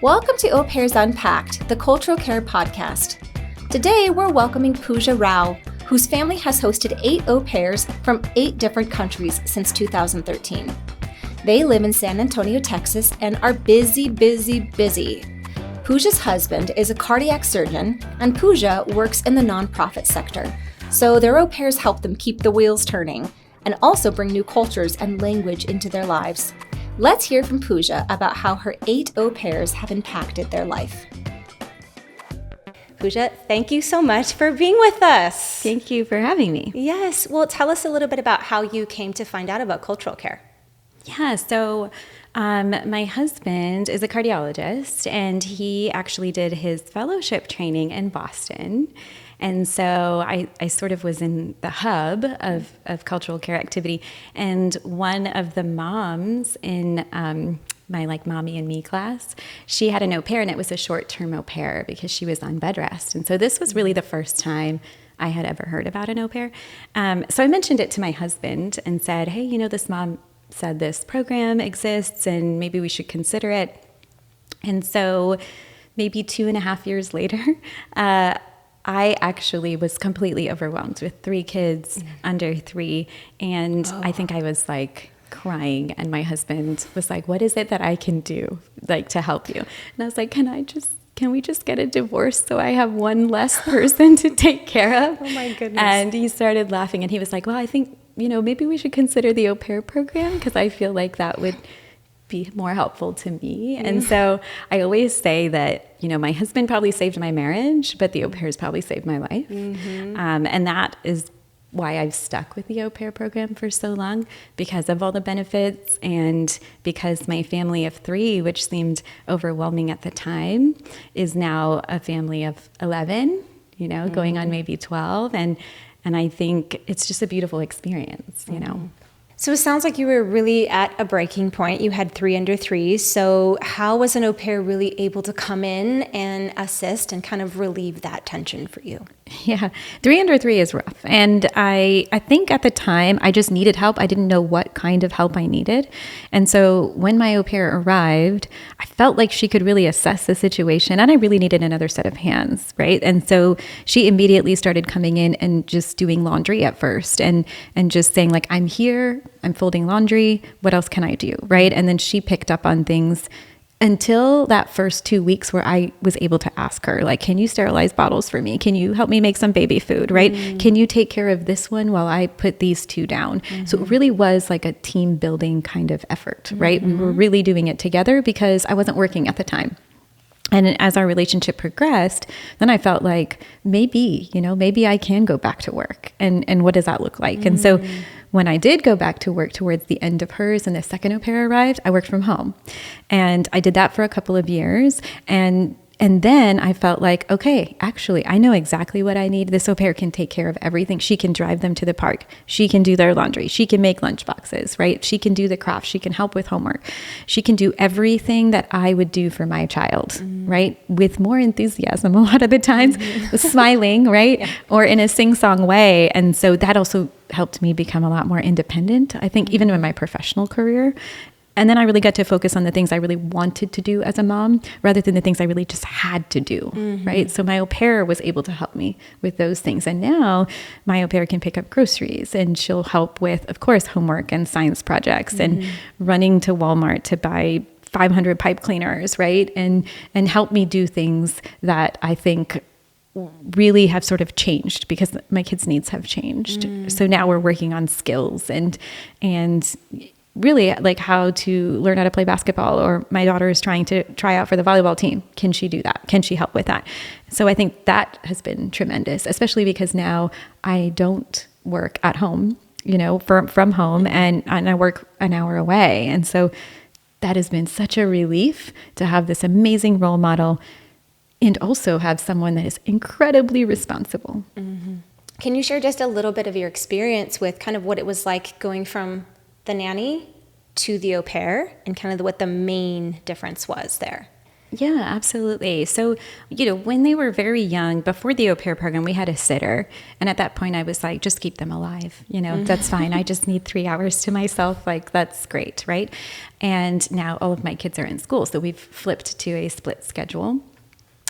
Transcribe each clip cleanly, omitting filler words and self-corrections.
Welcome to Pairs Unpacked, the cultural care podcast. Today, we're welcoming Pooja Rao, whose family has hosted 8 au pairs from 8 different countries since 2013. They live in San Antonio, Texas, and are busy. Pooja's husband is a cardiac surgeon, and Pooja works in the nonprofit sector. So their au pairs help them keep the wheels turning and also bring new cultures and language into their lives. Let's hear from Pooja about how her 8 au pairs have impacted their life. Pooja, thank you so much for being with us. Thank you for having me. Yes. Well, tell us a little bit about how you came to find out about cultural care. Yeah, so my husband is a cardiologist, and he actually did his fellowship training in Boston. And so I sort of was in the hub of cultural care activity. And one of the moms in my Mommy and Me class, she had an au pair, and it was a short-term au pair because she was on bed rest. And so this was really the first time I had ever heard about an au pair. So I mentioned it to my husband and said, hey, this mom said this program exists and maybe we should consider it. And so maybe 2.5 years later, I actually was completely overwhelmed with 3 kids under 3. And I think I was crying, and my husband was like, what is it that I can do to help you? And I was like, can we just get a divorce so I have one less person to take care of? Oh my goodness. And he started laughing, and he was like, well, I think, maybe we should consider the au pair program because I feel like that would be more helpful to me. And so I always say that, my husband probably saved my marriage, but the au pairs probably saved my life. Mm-hmm. And that is why I've stuck with the au pair program for so long, because of all the benefits and because my family of 3, which seemed overwhelming at the time, is now a family of 11, going on maybe 12. And I think it's just a beautiful experience, So it sounds like you were really at a breaking point. You had 3 under 3. So how was an au pair really able to come in and assist and kind of relieve that tension for you? Yeah, 3 under 3 is rough. And I think at the time I just needed help. I didn't know what kind of help I needed. And so when my au pair arrived, I felt like she could really assess the situation, and I really needed another set of hands, right? And so she immediately started coming in and just doing laundry at first and just saying I'm here, I'm folding laundry, what else can I do, right? And then she picked up on things until that first 2 weeks where I was able to ask her, can you sterilize bottles for me? Can you help me make some baby food, right? Mm-hmm. Can you take care of this one while I put these 2 down? Mm-hmm. So it really was like a team building kind of effort, right? Mm-hmm. We were really doing it together because I wasn't working at the time. And as our relationship progressed, then I felt like maybe I can go back to work. And what does that look like? Mm-hmm. And so when I did go back to work towards the end of hers and the second au pair arrived, I worked from home. And I did that for a couple of years. And then I felt like, okay, actually, I know exactly what I need. This au pair can take care of everything. She can drive them to the park. She can do their laundry. She can make lunch boxes, right? She can do the craft. She can help with homework. She can do everything that I would do for my child, right? With more enthusiasm a lot of the times, smiling, right? Yeah. Or in a sing-song way. And so that also helped me become a lot more independent, I think, even in my professional career. And then I really got to focus on the things I really wanted to do as a mom rather than the things I really just had to do, right? So my au pair was able to help me with those things. And now my au pair can pick up groceries, and she'll help with, of course, homework and science projects and running to Walmart to buy 500 pipe cleaners, right? And help me do things that I think really have sort of changed because my kids' needs have changed. So now we're working on skills and really how to learn how to play basketball, or my daughter is trying to try out for the volleyball team. Can she do that? Can she help with that? So I think that has been tremendous, especially because now I don't work at home, from home, and I work an hour away. And so that has been such a relief to have this amazing role model and also have someone that is incredibly responsible. Mm-hmm. Can you share just a little bit of your experience with kind of what it was like going from the nanny to the au pair and kind of what the main difference was there? Yeah, absolutely. So, when they were very young, before the au pair program, we had a sitter. And at that point, I was like, just keep them alive. That's fine. I just need 3 hours to myself. Like, that's great, right? And now all of my kids are in school. So we've flipped to a split schedule.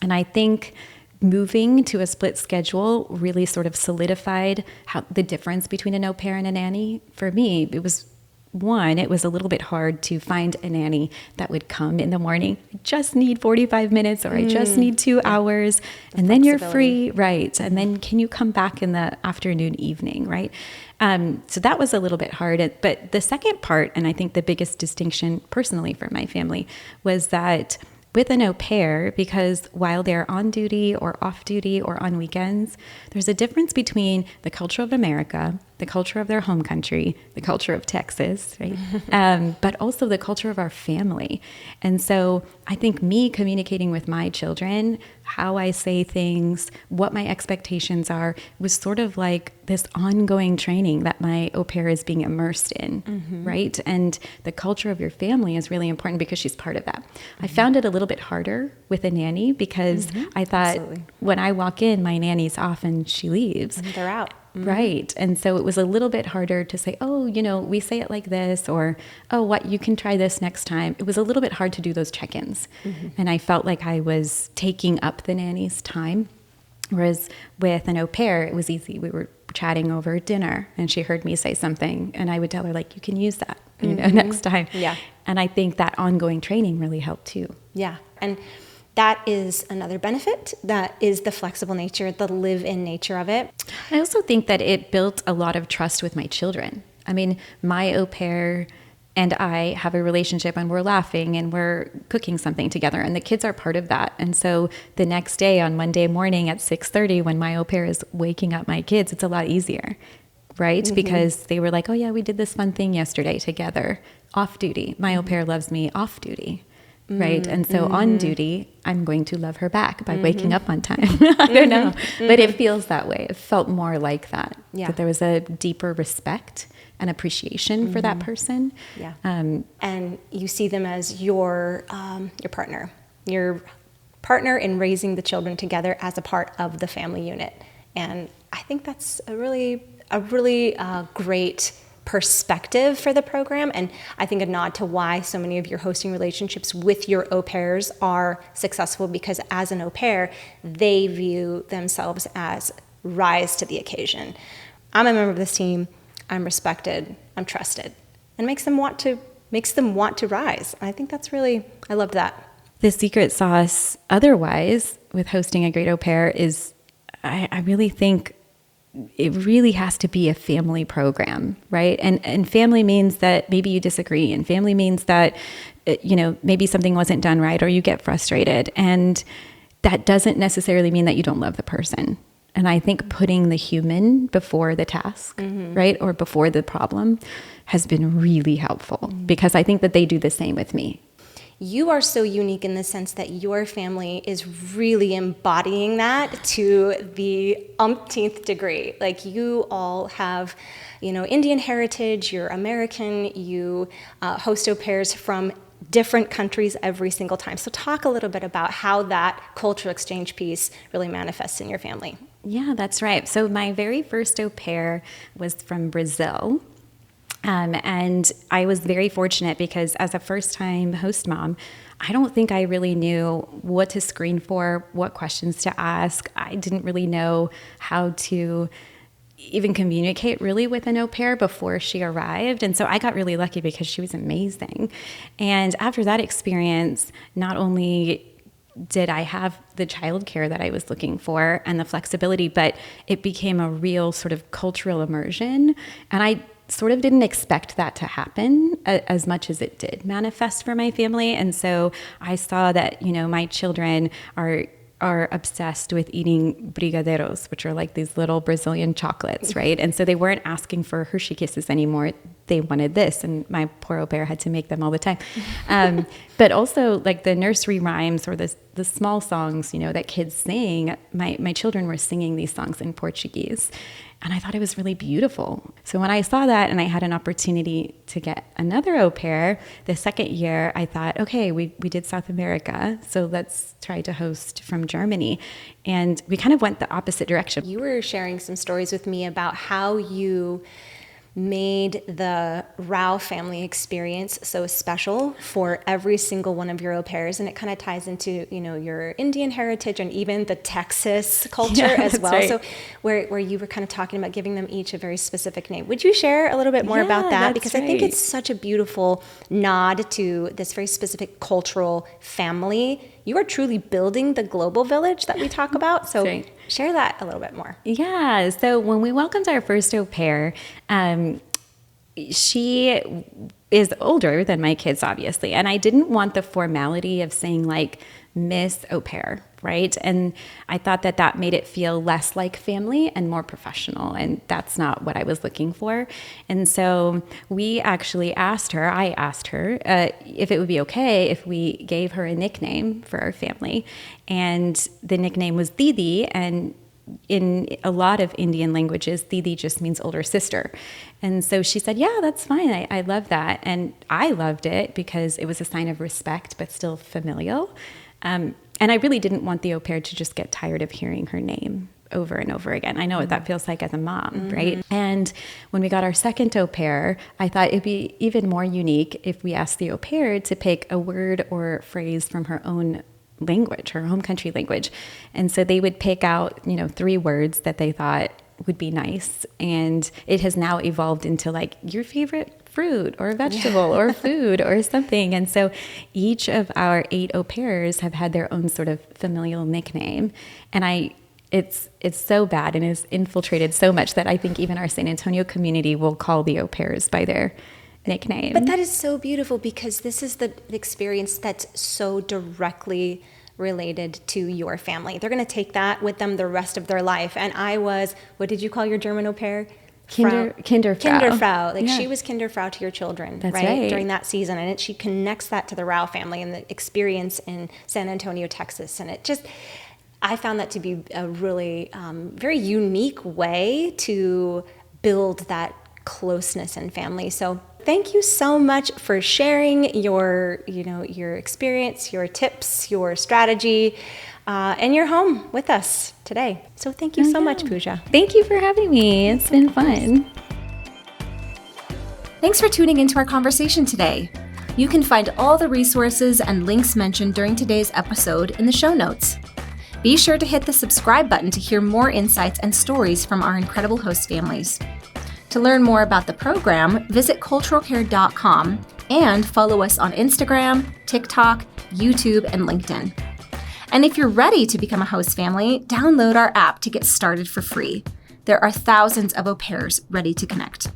And I think moving to a split schedule really sort of solidified the difference between an au pair and a nanny. For me, it was a little bit hard to find a nanny that would come in the morning. I just need 45 minutes or I just need 2 hours. And then you're free, right? And then can you come back in the afternoon, evening, right? So that was a little bit hard. But the second part, and I think the biggest distinction personally for my family, was that with an au pair, because while they're on duty or off duty or on weekends, there's a difference between the culture of America, the culture of their home country, the culture of Texas, right? But also the culture of our family. And so I think me communicating with my children, how I say things, what my expectations are, was sort of like this ongoing training that my au pair is being immersed in, right? And the culture of your family is really important because she's part of that. I found it a little bit harder with a nanny because I thought when I walk in, my nanny's off and she leaves. And they're out. Right. And so it was a little bit harder to say, oh, we say it like this, or, oh, you can try this next time. It was a little bit hard to do those check-ins. And I felt like I was taking up the nanny's time. Whereas with an au pair, it was easy. We were chatting over dinner and she heard me say something and I would tell her, like, you can use that, next time. Yeah. And I think that ongoing training really helped too. Yeah. And that is another benefit. That is the flexible nature, the live-in nature of it. I also think that it built a lot of trust with my children. I mean, my au pair and I have a relationship and we're laughing and we're cooking something together and the kids are part of that. And so the next day on Monday morning at 6:30, when my au pair is waking up my kids, it's a lot easier, right? Because they were like, oh yeah, we did this fun thing yesterday together, off duty. My au pair loves me off duty. Right. And so on duty, I'm going to love her back by waking up on time. I don't know. But it feels that way. It felt more like that. Yeah. That there was a deeper respect and appreciation for that person. Yeah. And you see them as your partner. Your partner in raising the children together as a part of the family unit. And I think that's a really great perspective for the program, and I think a nod to why so many of your hosting relationships with your au pairs are successful, because as an au pair, they view themselves as rise to the occasion. I'm a member of this team, I'm respected, I'm trusted, and makes them want to rise. I think that's really, I loved that. The secret sauce otherwise with hosting a great au pair is I really think it really has to be a family program, right? And family means that maybe you disagree, and family means that, maybe something wasn't done right or you get frustrated. And that doesn't necessarily mean that you don't love the person. And I think putting the human before the task, right? Or before the problem has been really helpful because I think that they do the same with me. You are so unique in the sense that your family is really embodying that to the umpteenth degree. Like, you all have, Indian heritage, you're American, you host au pairs from different countries every single time. So talk a little bit about how that cultural exchange piece really manifests in your family. Yeah, that's right. So my very first au pair was from Brazil. And I was very fortunate because as a first-time host mom, I don't think I really knew what to screen for, what questions to ask. I didn't really know how to even communicate really with an au pair before she arrived. And so I got really lucky because she was amazing. And after that experience, not only did I have the childcare that I was looking for and the flexibility, but it became a real sort of cultural immersion. And I sort of didn't expect that to happen as much as it did manifest for my family. And so I saw that, my children are obsessed with eating brigadeiros, which are like these little Brazilian chocolates, right? And so they weren't asking for Hershey Kisses anymore. they wanted this, and my poor au pair had to make them all the time. But also like the nursery rhymes or the small songs, that kids sing, my children were singing these songs in Portuguese. And I thought it was really beautiful. So when I saw that and I had an opportunity to get another au pair, the second year I thought, okay, we did South America, so let's try to host from Germany. And we kind of went the opposite direction. You were sharing some stories with me about how you made the Rao family experience so special for every single one of your au pairs, and it kind of ties into your Indian heritage and even the Texas culture as well. Right. So where you were kind of talking about giving them each a very specific name. Would you share a little bit more about that? Because I think it's such a beautiful nod to this very specific cultural family. You are truly building the global village that we talk about. So share that a little bit more. Yeah. So when we welcomed our first au pair, she is older than my kids, obviously. And I didn't want the formality of saying like Miss Au Pair, right? And I thought that made it feel less like family and more professional. And that's not what I was looking for. And so I asked her if it would be okay if we gave her a nickname for our family. And the nickname was Didi. And in a lot of Indian languages, Didi just means older sister. And so she said, yeah, that's fine. I love that. And I loved it because it was a sign of respect, but still familial. And I really didn't want the au pair to just get tired of hearing her name over and over again. I know what that feels like as a mom, right? And when we got our second au pair, I thought it'd be even more unique if we asked the au pair to pick a word or phrase from her own language, her home country language. And so they would pick out, 3 words that they thought would be nice. And it has now evolved into like your favorite fruit or vegetable or food or something. And so each of our 8 au pairs have had their own sort of familial nickname. And it's so bad and it's infiltrated so much that I think even our San Antonio community will call the au pairs by their nickname. But that is so beautiful because this is the experience that's so directly related to your family. They're going to take that with them the rest of their life. And I was, what did you call your German au pair? Kinderfrau. Kinderfrau. Like she was Kinderfrau to your children, That's right? During that season. And she connects that to the Rao family and the experience in San Antonio, Texas. And I found that to be a really very unique way to build that closeness in family. So thank you so much for sharing your experience, your tips, your strategy, and your home with us today. So thank you so much, Pooja. Thank you for having me. It's been fun. Thanks for tuning into our conversation today. You can find all the resources and links mentioned during today's episode in the show notes. Be sure to hit the subscribe button to hear more insights and stories from our incredible host families. To learn more about the program, visit culturalcare.com and follow us on Instagram, TikTok, YouTube, and LinkedIn. And if you're ready to become a host family, download our app to get started for free. There are thousands of au pairs ready to connect.